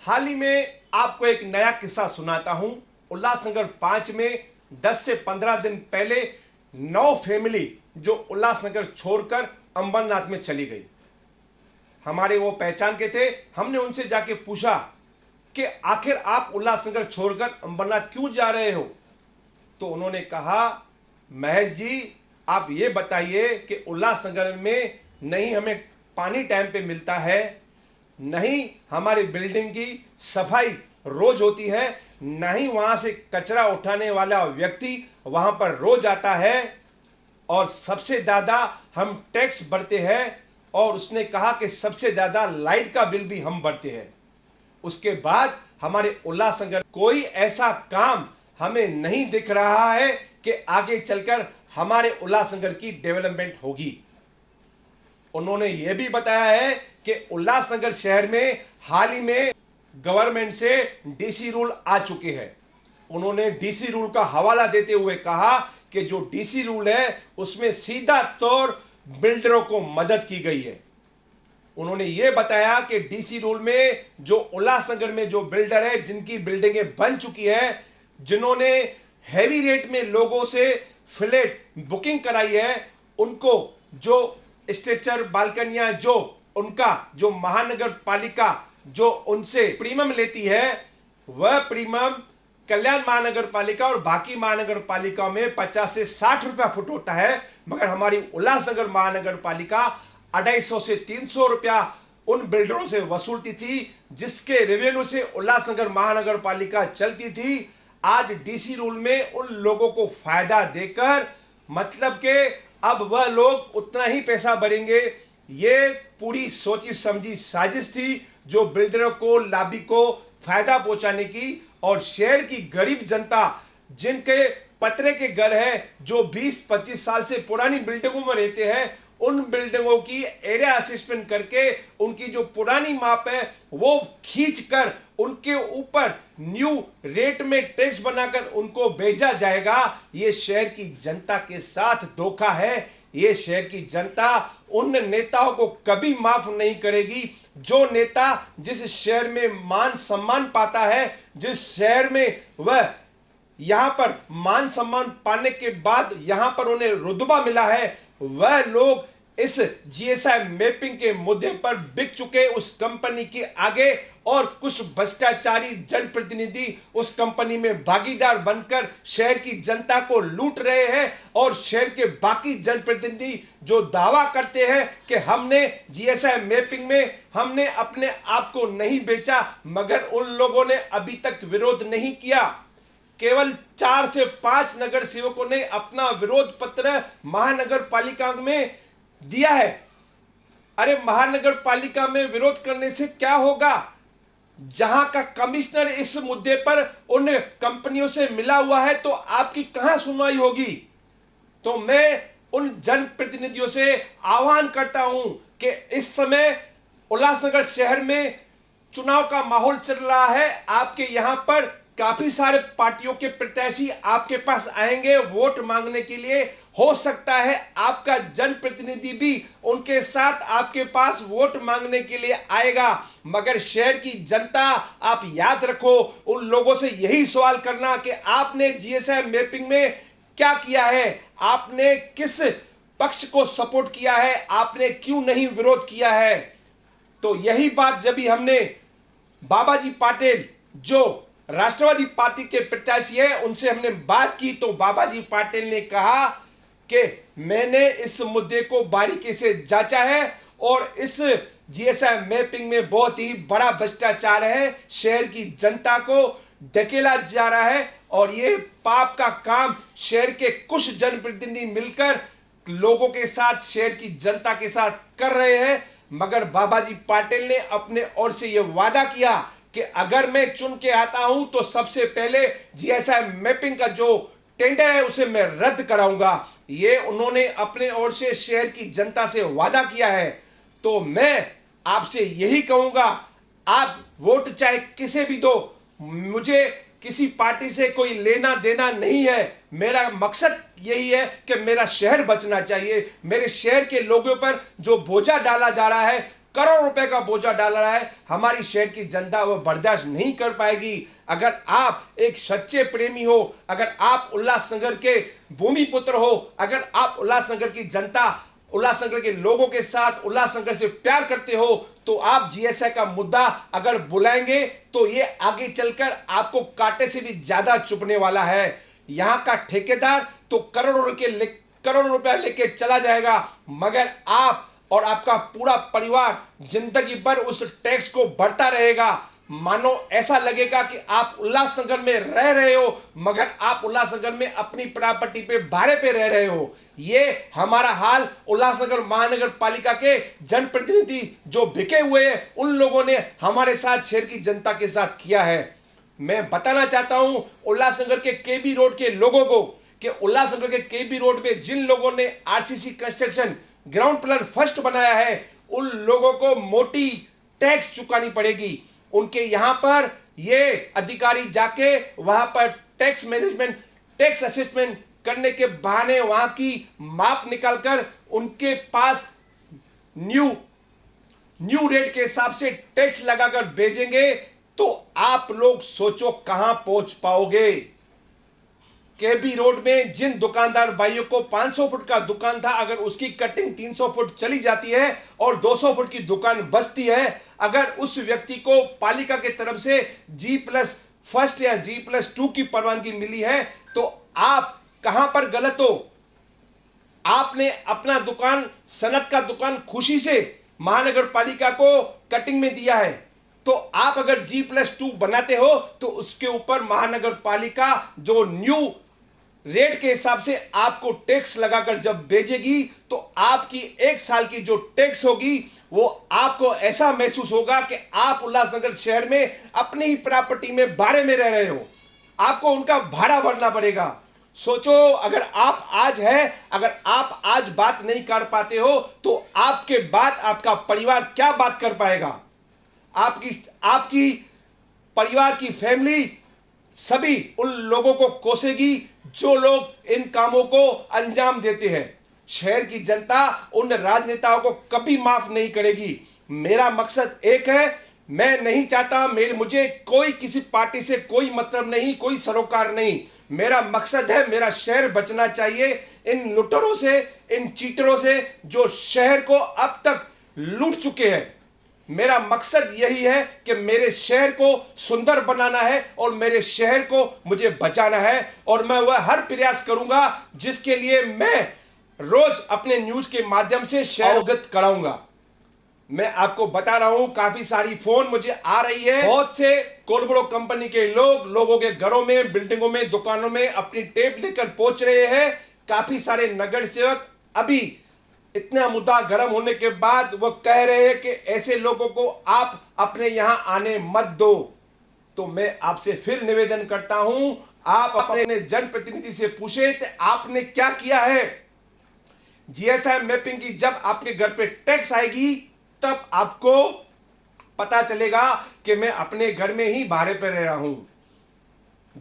हाल ही में आपको एक नया किस्सा सुनाता हूं। उल्लासनगर 5 में 10 से 15 दिन पहले 9 फैमिली जो उल्लासनगर छोड़कर अंबरनाथ में चली गई। हमारे वो पहचान के थे। हमने उनसे जाके पूछा कि आखिर आप उल्लासनगर छोड़कर अंबरनाथ क्यों जा रहे हो? तो उन्होंने कहा, महेश जी आप ये बताइए कि उल्लासनगर में नहीं हमें पानी टाइम पे मिलता है, नहीं हमारी बिल्डिंग की सफाई रोज होती है, नहीं वहां से कचरा उठाने वाला व्यक्ति वहां पर रोज आता है, और सबसे ज्यादा हम टैक्स भरते हैं, और उसने कहा कि सबसे ज्यादा लाइट का बिल भी हम भरते हैं। उसके बाद हमारे उल्लासनगर कोई ऐसा काम हमें नहीं दिख रहा है कि आगे चलकर हमारे उल्लासनगर की डेवलपमेंट होगी। उन्होंने यह भी बताया है कि उल्लासनगर शहर में हाल ही में गवर्नमेंट से डीसी रूल आ चुके हैं। उन्होंने डीसी रूल का हवाला देते हुए कहा कि जो डीसी रूल है उसमें सीधा तौर बिल्डरों को मदद की गई है। उन्होंने यह बताया कि डीसी रूल में जो उल्लासनगर में जो बिल्डर है जिनकी बिल्डिंगें बन चुकी है, जिन्होंने हैवी रेट में लोगों से फ्लैट बुकिंग कराई है, उनको जो स्ट्रक्चर बालकनियां जो उनका जो महानगर पालिका जो उनसे प्रीमियम लेती है, वह प्रीमियम कल्याण महानगर पालिका और बाकी महानगर पालिका में 50 से 60 रुपया फुट होता है, मगर हमारी उल्लासनगर महानगर पालिका 250 से 300 रुपया उन बिल्डरों से वसूलती थी, जिसके रेवेन्यू से उल्लासनगर महानगर पालिका चलती थी। आज डीसी रूल में उन लोगों को फायदा देकर, मतलब कि अब वह लोग उतना ही पैसा भरेंगे। ये पूरी सोची समझी साजिश थी जो बिल्डरों को, लाबी को फायदा पहुंचाने की, और शहर की गरीब जनता जिनके पतरे के घर है, जो 20-25 साल से पुरानी बिल्डिंगों में रहते हैं, उन बिल्डिंगों की एरिया असेसमेंट करके उनकी जो पुरानी माप है वो खींचकर उनके ऊपर न्यू रेट में टैक्स बनाकर उनको भेजा जाएगा। ये शहर की जनता के साथ धोखा है। ये शहर की जनता उन नेताओं को कभी माफ नहीं करेगी जो नेता जिस शहर में मान सम्मान पाता है, जिस शहर में वह यहां पर मान सम्मान पाने के बाद यहां पर उन्हें रुतबा मिला है, वह लोग इस जीएसआई मैपिंग के मुद्दे पर बिक चुके उस कंपनी के आगे, और कुछ भ्रष्टाचारी जनप्रतिनिधि उस कंपनी में भागीदार बनकर शहर की जनता को लूट रहे हैं। और शहर के बाकी जनप्रतिनिधि जो दावा करते हैं कि हमने जीएसआई मैपिंग में हमने अपने आप को नहीं बेचा, मगर उन लोगों ने अभी तक विरोध नहीं किया। केवल 4 से 5 नगर सेवकों ने अपना विरोध पत्र महानगर पालिका में दिया है। अरे महानगर पालिका में विरोध करने से क्या होगा? जहां का कमिश्नर इस मुद्दे पर उन कंपनियों से मिला हुआ है, तो आपकी कहां सुनवाई होगी? तो मैं उन जनप्रतिनिधियों से आह्वान करता हूं कि इस समय उल्लासनगर शहर में चुनाव का माहौल चल रहा है। आपके यहां पर काफी सारे पार्टियों के प्रत्याशी आपके पास आएंगे वोट मांगने के लिए। हो सकता है आपका जनप्रतिनिधि भी उनके साथ आपके पास वोट मांगने के लिए आएगा, मगर शहर की जनता, आप याद रखो, उन लोगों से यही सवाल करना कि आपने जीएसआई मैपिंग में क्या किया है, आपने किस पक्ष को सपोर्ट किया है, आपने क्यों नहीं विरोध किया है। तो यही बात जब भी हमने बाबाजी पाटिल जो राष्ट्रवादी पार्टी के प्रत्याशी है उनसे हमने बात की, तो बाबाजी पाटिल ने कहा कि मैंने इस मुद्दे को बारीकी से जांचा है और इस जीएसआई मैपिंग में बहुत ही बड़ा भ्रष्टाचार है, शहर की जनता को ढकेला जा रहा है, और ये पाप का काम शहर के कुछ जनप्रतिनिधि मिलकर लोगों के साथ, शहर की जनता के साथ कर रहे हैं। मगर बाबाजी पाटिल ने अपने ओर से यह वादा किया कि अगर मैं चुन के आता हूं तो सबसे पहले जीएसआई मैपिंग का जो टेंडर है उसे मैं रद्द कराऊंगा। ये उन्होंने अपने ओर से शहर की जनता से वादा किया है। तो मैं आपसे यही कहूंगा, आप वोट चाहे किसे भी दो, मुझे किसी पार्टी से कोई लेना देना नहीं है। मेरा मकसद यही है कि मेरा शहर बचना चाहिए। मेरे शहर के लोगों पर जो बोझा डाला जा रहा है, करोड़ रुपए का बोझा डाल रहा है, हमारी शहर की जनता वह बर्दाश्त नहीं कर पाएगी। अगर आप एक सच्चे प्रेमी हो, अगर आप उल्लासनगर के भूमि पुत्र हो, अगर आप उल्लासनगर की जनता, उल्लासनगर के लोगों के साथ उल्लासनगर से प्यार करते हो, तो आप जीएसआई का मुद्दा अगर बुलाएंगे तो ये आगे चलकर आपको कांटे से भी ज्यादा चुभने वाला है। यहां का ठेकेदार तो करोड़ों रुपया लेके चला जाएगा, मगर आप और आपका पूरा परिवार जिंदगी भर उस टैक्स को भरता रहेगा। मानो ऐसा लगेगा कि आप उल्लासनगर में रह रहे हो, मगर आप उल्लासनगर में अपनी प्रॉपर्टी पे भाड़े पे रह रहे हो। ये हमारा हाल उल्लासनगर महानगर पालिका के जनप्रतिनिधि जो बिके हुए हैं, उन लोगों ने हमारे साथ, शहर की जनता के साथ किया है। मैं बताना चाहता हूं उल्लासनगर के केबी रोड के लोगों को कि उल्लासनगर के केबी रोड में जिन लोगों ने RCC construction ground plan first बनाया है, उन लोगों को मोटी टैक्स चुकानी पड़ेगी। उनके यहां पर ये अधिकारी जाके वहां पर टैक्स मैनेजमेंट, टैक्स असेसमेंट करने के बहाने वहां की माप निकालकर उनके पास न्यू रेट के हिसाब से टैक्स लगाकर भेजेंगे, तो आप लोग सोचो कहां पहुंच पाओगे। केबी रोड में जिन दुकानदार भाइयों को 500 फुट का दुकान था, अगर उसकी कटिंग 300 फुट चली जाती है और 200 फुट की दुकान बचती है, अगर उस व्यक्ति को पालिका की तरफ से G+1 या G+2 की परवानगी मिली है, तो आप कहां पर गलत हो। आपने अपना दुकान, सनत का दुकान खुशी से महानगर पालिका को कटिंग में दिया है, तो आप अगर G+2 बनाते हो तो उसके ऊपर महानगर पालिका जो न्यू रेट के हिसाब से आपको टैक्स लगाकर जब भेजेगी, तो आपकी 1 साल की जो टैक्स होगी वो आपको ऐसा महसूस होगा कि आप उल्लासनगर शहर में अपनी ही प्रॉपर्टी में भाड़े में रह रहे हो। आपको उनका भाड़ा भरना पड़ेगा। सोचो, अगर आप आज बात नहीं कर पाते हो, तो आपके बाद आपका परिवार क्या बात कर पाएगा। आपकी परिवार की फैमिली सभी उन लोगों को कोसेगी जो लोग इन कामों को अंजाम देते हैं। शहर की जनता उन राजनेताओं को कभी माफ नहीं करेगी। मेरा मकसद एक है, मैं नहीं चाहता, मुझे कोई किसी पार्टी से कोई मतलब नहीं, कोई सरोकार नहीं। मेरा मकसद है, मेरा शहर बचना चाहिए इन लुटेरों से, इन चीटरों से जो शहर को अब तक लूट चुके हैं। मेरा मकसद यही है कि मेरे शहर को सुंदर बनाना है और मेरे शहर को मुझे बचाना है, और मैं वह हर प्रयास करूंगा जिसके लिए मैं रोज अपने न्यूज के माध्यम से शहर अवगत कराऊंगा। मैं आपको बता रहा हूं, काफी सारी फोन मुझे आ रही है। बहुत से कोलबड़ो कंपनी के लोगों के घरों में, बिल्डिंगों में, दुकानों में अपनी टेप लेकर पहुंच रहे हैं। काफी सारे नगर सेवक अभी इतना मुद्दा गर्म होने के बाद वो कह रहे हैं कि ऐसे लोगों को आप अपने यहां आने मत दो। तो मैं आपसे फिर निवेदन करता हूं, आप अपने जनप्रतिनिधि से पूछे कि आपने क्या किया है। जीएसआई मैपिंग की जब आपके घर पे टैक्स आएगी, तब आपको पता चलेगा कि मैं अपने घर में ही भाड़े पर रह रहा हूं।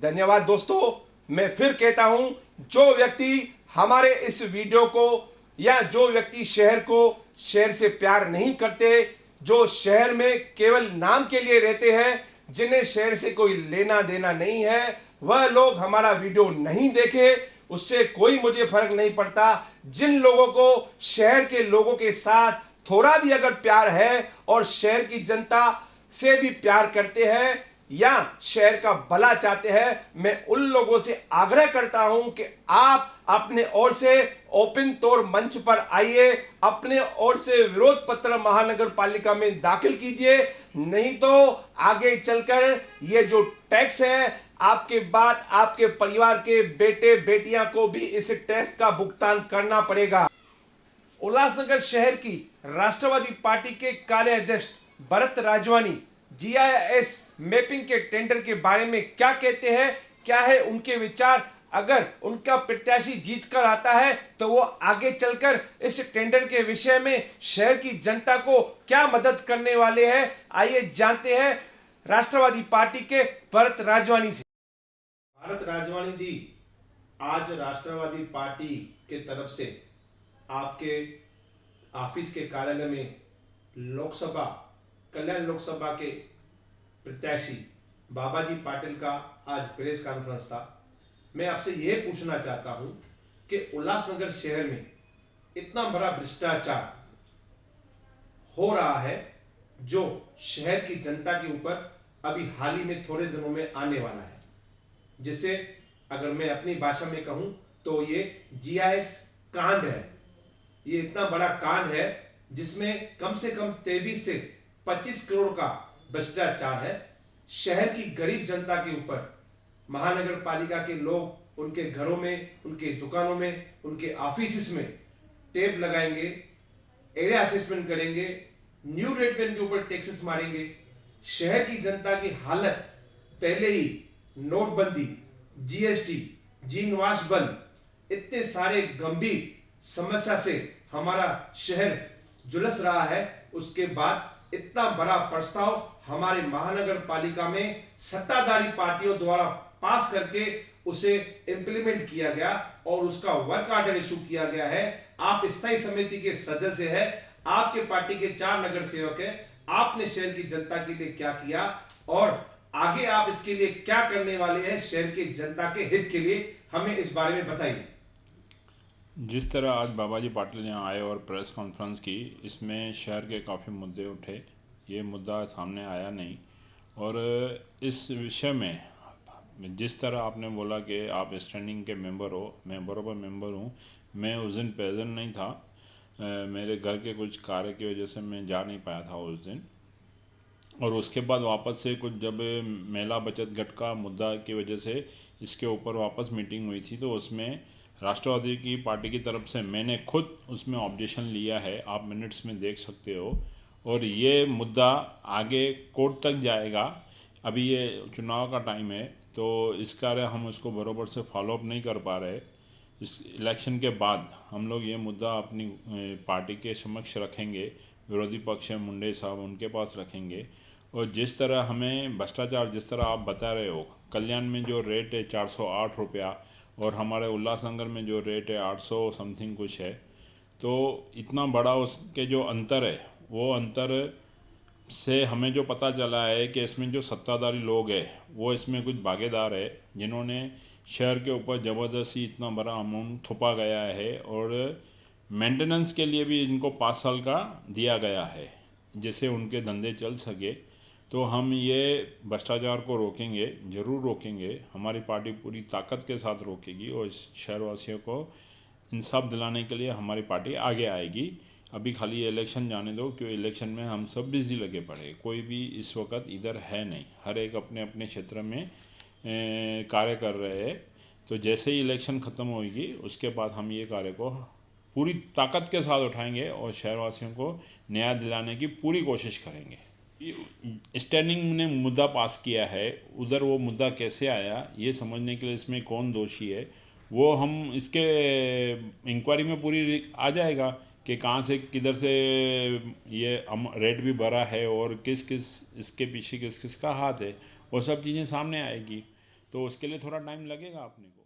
धन्यवाद दोस्तों। मैं फिर कहता हूं, जो व्यक्ति हमारे इस वीडियो को, या जो व्यक्ति शहर से प्यार नहीं करते, जो शहर में केवल नाम के लिए रहते हैं, जिन्हें शहर से कोई लेना देना नहीं है, वह लोग हमारा वीडियो नहीं देखे, उससे कोई मुझे फर्क नहीं पड़ता। जिन लोगों को शहर के लोगों के साथ थोड़ा भी अगर प्यार है और शहर की जनता से भी प्यार करते हैं या शहर का भला चाहते हैं, मैं उन लोगों से आग्रह करता हूं कि आप अपने ओर से ओपन तौर मंच पर आइए, अपने ओर से विरोध पत्र महानगर पालिका में दाखिल कीजिए। नहीं तो आगे चलकर ये जो टैक्स है, आपके बाद आपके परिवार के बेटे बेटियां को भी इस टैक्स का भुगतान करना पड़ेगा। उल्लासनगर शहर की राष्ट्रवादी पार्टी के कार्याध्यक्ष भरत राजवानी जीआईएस मैपिंग के टेंडर के बारे में क्या कहते हैं, क्या है उनके विचार। अगर उनका प्रत्याशी जीत कर आता है तो वो आगे चलकर इस टेंडर के विषय में शहर की जनता को क्या मदद करने वाले हैं, आइए जानते हैं राष्ट्रवादी पार्टी के भरत राजवानी से। भरत राजवानी जी, आज राष्ट्रवादी पार्टी के तरफ से आपके ऑफिस के कार्यालय में लोकसभा कल्याण लोकसभा के प्रत्याशी बाबाजी पाटिल का आज प्रेस कॉन्फ्रेंस था। मैं आपसे यह पूछना चाहता हूं कि उल्लासनगर शहर में इतना बड़ा भ्रष्टाचार हो रहा है जो शहर की जनता के ऊपर अभी हाल ही में थोड़े दिनों में आने वाला है, जिसे अगर मैं अपनी भाषा में कहूं तो ये जीआईएस कांड है। ये इतना बड़ा कांड है जिसमें कम से कम 23 से 25 करोड़ का भ्रष्टाचार है। शहर की गरीब जनता के ऊपर महानगर पालिका के लोग उनके घरों में, उनके दुकानों में, उनके ऑफिस में टेप लगाएंगे, एरिया असेसमेंट करेंगे, न्यू रेट पेन के ऊपर टैक्सेस मारेंगे। शहर की जनता की हालत पहले ही नोटबंदी, जीएसटी, जी निवास बंद, इतने सारे गंभीर समस्या से हमारा शहर झुलस रहा है। उसके बाद इतना बड़ा प्रस्ताव हमारे महानगर पालिका में सत्ताधारी पार्टियों द्वारा पास करके उसे इंप्लीमेंट किया गया और उसका वर्क ऑर्डर इशू किया गया है। आप स्थायी समिति के सदस्य हैं, आपके पार्टी के 4 नगर सेवक हैं। आपने शहर की जनता के लिए क्या किया और आगे आप इसके लिए क्या करने वाले हैं शहर की जनता के हित के लिए, हमें इस बारे में बताइए। जिस तरह आज बाबाजी पाटिल यहाँ आए और प्रेस कॉन्फ्रेंस की, इसमें शहर के काफ़ी मुद्दे उठे। ये मुद्दा सामने आया नहीं और इस विषय में जिस तरह आपने बोला कि आप स्टैंडिंग के मेंबर हो, मैं बराबर मेंबर हूँ। मैं उस दिन प्रेजेंट नहीं था, मेरे घर के कुछ कार्य की वजह से मैं जा नहीं पाया था उस दिन। और उसके बाद वापस से कुछ जब महिला बचत गट का मुद्दा की वजह से इसके ऊपर वापस मीटिंग हुई थी, तो उसमें राष्ट्रवादी की पार्टी की तरफ से मैंने खुद उसमें ऑब्जेक्शन लिया है, आप मिनट्स में देख सकते हो। और ये मुद्दा आगे कोर्ट तक जाएगा। अभी ये चुनाव का टाइम है तो इस कारण हम उसको बराबर से फॉलोअप नहीं कर पा रहे। इस इलेक्शन के बाद हम लोग ये मुद्दा अपनी पार्टी के समक्ष रखेंगे, विरोधी पक्ष है मुंडे साहब, उनके पास रखेंगे। और जिस तरह हमें भ्रष्टाचार, जिस तरह आप बता रहे हो, कल्याण में जो रेट है 408 रुपया और हमारे उल्लासनगर में जो रेट है 800 समथिंग कुछ है, तो इतना बड़ा उसके जो अंतर है, वो अंतर से हमें जो पता चला है कि इसमें जो सत्ताधारी लोग हैं वो इसमें कुछ भागीदार है, जिन्होंने शहर के ऊपर ज़बरदस्ती इतना बड़ा अमाउंट थोपा गया है और मेंटेनेंस के लिए भी इनको 5 साल का दिया गया है जिससे उनके धंधे चल सके। तो हम ये भ्रष्टाचार को रोकेंगे, ज़रूर रोकेंगे। हमारी पार्टी पूरी ताकत के साथ रोकेगी और इस शहरवासियों को इंसाफ दिलाने के लिए हमारी पार्टी आगे आएगी। अभी खाली इलेक्शन जाने दो, क्योंकि इलेक्शन में हम सब बिजी लगे पड़े, कोई भी इस वक्त इधर है नहीं, हर एक अपने अपने क्षेत्र में कार्य कर रहे हैं। तो जैसे ही इलेक्शन ख़त्म होगी उसके बाद हम ये कार्य को पूरी ताकत के साथ उठाएंगे और शहरवासियों को न्याय दिलाने की पूरी कोशिश करेंगे। स्टैंडिंग ने मुद्दा पास किया है, उधर वो मुद्दा कैसे आया ये समझने के लिए इसमें कौन दोषी है वो हम इसके इंक्वायरी में पूरी आ जाएगा कि कहाँ से किधर से ये रेट भी भरा है और किस किस इसके पीछे किस किस का हाथ है, वो सब चीज़ें सामने आएगी। तो उसके लिए थोड़ा टाइम लगेगा अपने को।